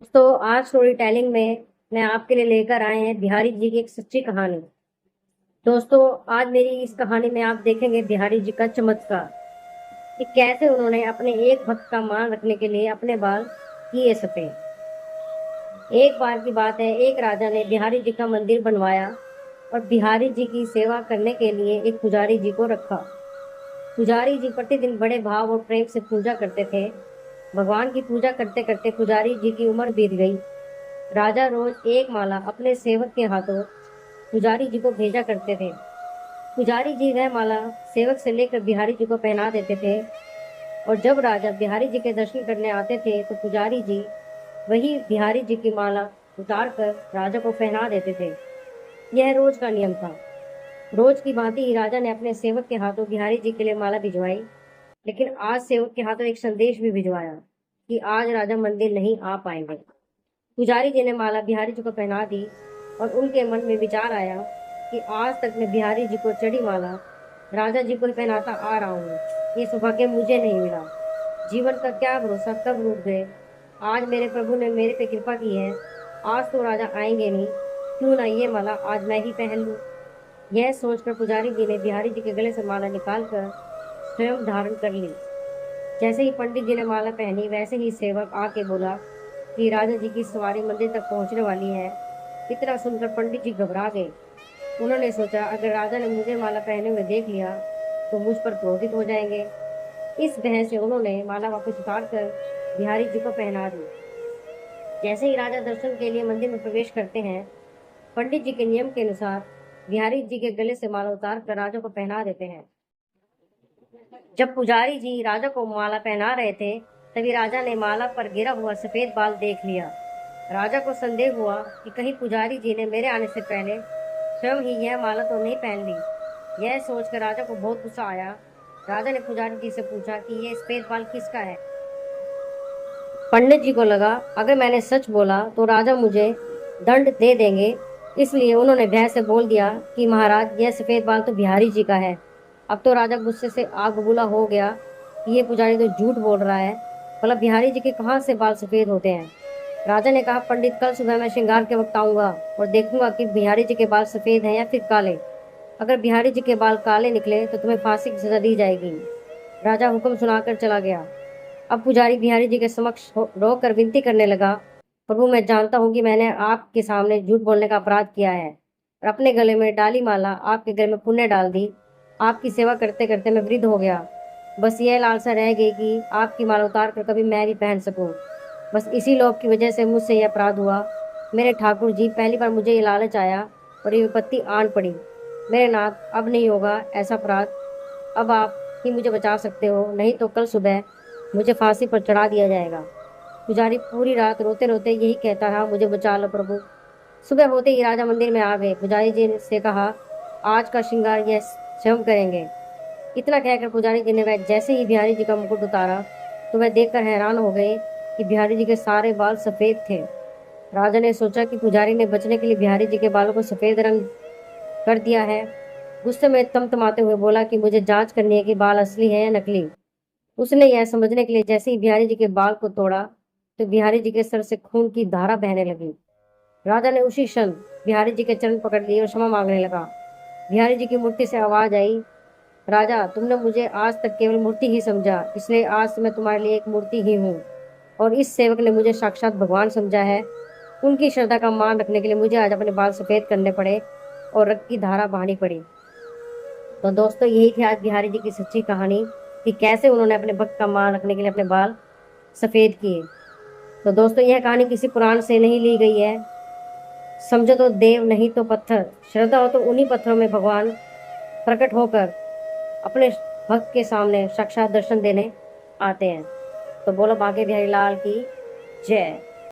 तो आज story telling में मैं आपके लिए लेकर आए हैं बिहारी जी की एक सच्ची कहानी। दोस्तों, आज मेरी इस कहानी में आप देखेंगे बिहारी जी का चमत्कार कि कैसे उन्होंने अपने एक भक्त का मान रखने के लिए अपने बाल किए सफेद। एक बार की बात है, एक राजा ने बिहारी जी का मंदिर बनवाया और बिहारी जी की सेवा करने के लिए एक पुजारी जी को रखा। पुजारी जी प्रतिदिन बड़े भाव और प्रेम से पूजा करते थे। भगवान की पूजा करते करते पुजारी जी की उम्र बीत गई। राजा रोज एक माला अपने सेवक के हाथों पुजारी जी को भेजा करते थे। पुजारी जी वह माला सेवक से लेकर बिहारी जी को पहना देते थे और जब राजा बिहारी जी के दर्शन करने आते थे तो पुजारी जी वही बिहारी जी की माला उतार कर राजा को पहना देते थे। यह रोज का नियम था। रोज की भांति ही राजा ने अपने सेवक के हाथों बिहारी जी के लिए माला भिजवाई, लेकिन आज सेवक के हाथों एक संदेश भी भिजवाया कि आज राजा मंदिर नहीं आ पाएंगे। पुजारी जी ने माला बिहारी जी को पहना दी और उनके मन में विचार आया कि आज तक मैं बिहारी जी को चढ़ी माला राजा जी को ही पहनाता आ रहा हूँ। ये सौभाग्य मुझे नहीं मिला। जीवन का क्या भरोसा कब रूठ गए। आज मेरे प्रभु ने मेरे पे कृपा की है। आज तो राजा आएंगे नहीं, क्यों ना ये माला आज मैं ही पहन लूं। यह सोचकर पुजारी जी ने बिहारी जी के गले से माला निकालकर स्वयं धारण कर ली। जैसे ही पंडित जी ने माला पहनी वैसे ही सेवक आके बोला कि राजा जी की सवारी मंदिर तक पहुंचने वाली है। इतना सुनकर पंडित जी घबरा गए। उन्होंने सोचा, अगर राजा ने मुझे माला पहने हुए देख लिया तो मुझ पर क्रोधित हो जाएंगे। इस बहस से उन्होंने माला वापस उतार कर बिहारी जी को पहना दी। जैसे ही राजा दर्शन के लिए मंदिर में प्रवेश करते हैं, पंडित जी के नियम के अनुसार बिहारी जी के गले से माला उतार कर राजा को पहना देते हैं। जब पुजारी जी राजा को माला पहना रहे थे, तभी राजा ने माला पर गिरा हुआ सफेद बाल देख लिया। राजा को संदेह हुआ कि कहीं पुजारी जी ने मेरे आने से पहले स्वयं ही यह माला तो नहीं पहन ली। यह सोचकर राजा को बहुत गुस्सा आया। राजा ने पुजारी जी से पूछा कि यह सफेद बाल किसका है। पंडित जी को लगा अगर मैंने सच बोला तो राजा मुझे दंड दे देंगे, इसलिए उन्होंने भय से बोल दिया कि महाराज, यह सफेद बाल तो बिहारी जी का है। अब तो राजा गुस्से से आग बबूला हो गया कि ये पुजारी तो झूठ बोल रहा है। भला बिहारी जी के कहाँ से बाल सफेद होते हैं। राजा ने कहा, पंडित, कल सुबह मैं श्रृंगार के वक्त आऊंगा और देखूंगा कि बिहारी जी के बाल सफेद हैं या फिर काले। अगर बिहारी जी के बाल काले निकले तो तुम्हें फांसी की सजा दी जाएगी। राजा हुक्म सुनाकर चला गया। अब पुजारी बिहारी जी के समक्ष रोकर विनती करने लगा, प्रभु, मैं जानता हूँ कि मैंने आपके सामने झूठ बोलने का अपराध किया है और अपने गले में डाली माला आपके गले में पुण्य डाल दी। आपकी सेवा करते करते मैं वृद्ध हो गया। बस यह लालसा रह गई कि आपकी माला उतार कर कभी मैं भी पहन सकूं। बस इसी लोभ की वजह से मुझसे यह अपराध हुआ। मेरे ठाकुर जी, पहली बार मुझे ये लालच आया और ये विपत्ति आन पड़ी। मेरे नाथ, अब नहीं होगा ऐसा अपराध। अब आप ही मुझे बचा सकते हो, नहीं तो कल सुबह मुझे फांसी पर चढ़ा दिया जाएगा। पुजारी पूरी रात रोते रोते यही कहता रहा, मुझे बचा लो प्रभु। सुबह होते ही राजा मंदिर में आ गए। पुजारी जी से कहा, आज का श्रृंगार यह स्वयं करेंगे। इतना कहकर पुजारी जी ने वह जैसे ही बिहारी जी का मुकुट उतारा तो वह देखकर हैरान हो गए कि बिहारी जी के सारे बाल सफेद थे। राजा ने सोचा कि पुजारी ने बचने के लिए बिहारी जी के बालों को सफेद रंग कर दिया है। गुस्से में तमतमाते हुए बोला कि मुझे जांच करनी है कि बाल असली है या नकली। उसने यह समझने के लिए जैसे ही बिहारी जी के बाल को तोड़ा तो बिहारी जी के सर से खून की धारा बहने लगी। राजा ने उसी क्षण बिहारी जी के चरण पकड़ लिए और क्षमा मांगने लगा। बिहारी जी की मूर्ति से आवाज आई, राजा, तुमने मुझे आज तक केवल मूर्ति ही समझा, इसलिए आज से मैं तुम्हारे लिए एक मूर्ति ही हूँ। और इस सेवक ने मुझे साक्षात भगवान समझा है। उनकी श्रद्धा का मान रखने के लिए मुझे आज अपने बाल सफेद करने पड़े और रक्त की धारा बहानी पड़ी। तो दोस्तों, यही थी आज बिहारी जी की सच्ची कहानी कि कैसे उन्होंने अपने भक्त का मान रखने के लिए अपने बाल सफेद किए। तो दोस्तों, यह कहानी किसी पुराण से नहीं ली गई है। समझो तो देव, नहीं तो पत्थर। श्रद्धा हो तो उन्हीं पत्थरों में भगवान प्रकट होकर अपने भक्त के सामने साक्षात दर्शन देने आते हैं। तो बोलो बांके बिहारी लाल की जय।